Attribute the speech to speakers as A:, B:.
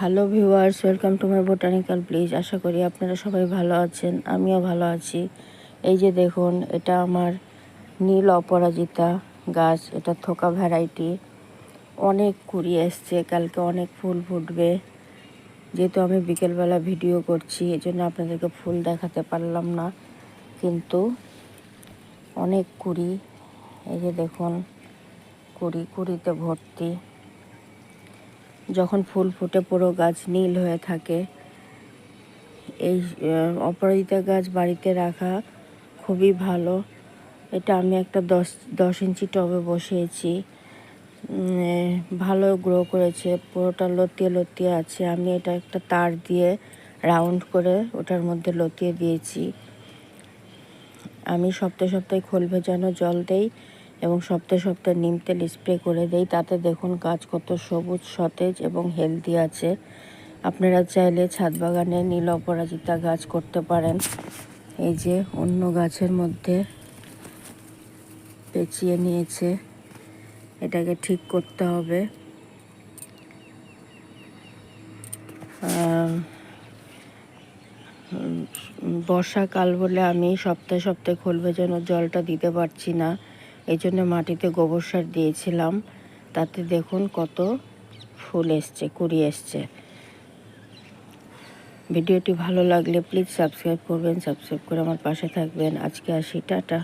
A: Hello viewers, welcome to my botanical place. আশা করি আপনারা সবাই ভালো আছেন, আমিও ভালো আছি। এই যে দেখুন, এটা আমার নীল অপরাজিতা গাছ। এটা থোকা ভ্যারাইটি। অনেক কুড়ি এসছে, কালকে অনেক ফুল ফুটবে। যেহেতু আমি বিকেলবেলা ভিডিও করছি, এই জন্য আপনাদেরকে ফুল দেখাতে পারলাম না, কিন্তু অনেক কুড়ি। এই যে দেখুন, কুড়িতে ভর্তি। যখন ফুল ফুটে পুরো গাছ নীল হয়ে থাকে। এই অপরাজিতা গাছ বাড়িতে রাখা খুবই ভালো। এটা আমি একটা 10 ইঞ্চি টবে বসিয়েছি। ভালো গ্রো করেছে, পুরোটা লতিয়ে লতিয়ে আছে। আমি এটা একটা তার দিয়ে রাউন্ড করে ওটার মধ্যে লতিয়ে দিয়েছি। আমি সপ্তাহে সপ্তাহে খোল ভেজানো জল দেই এবং সপ্তাহে সপ্তাহে নিম তেল স্প্রে করে দেই। তাতে দেখুন গাছ কত সবুজ, সতেজ এবং হেলদি আছে। আপনারা চাইলে ছাদ বাগানে নীল অপরাজিতা গাছ করতে পারেন। এই যে অন্য গাছের মধ্যে পেঁচিয়ে নিয়েছে, এটাকে ঠিক করতে হবে। বর্ষাকাল বলে আমি সপ্তাহে সপ্তাহে খোল ভেজানোর জলটা দিতে পারছি না, এই জন্য মাটিতে গোবর সার দিয়েছিলাম। তাতে দেখুন কত ফুল এসছে, কুড়ি এসছে। ভিডিওটি ভালো লাগলে প্লিজ সাবস্ক্রাইব করবেন, সাবস্ক্রাইব করে আমার পাশে থাকবেন। আজকে আসি, টাটা।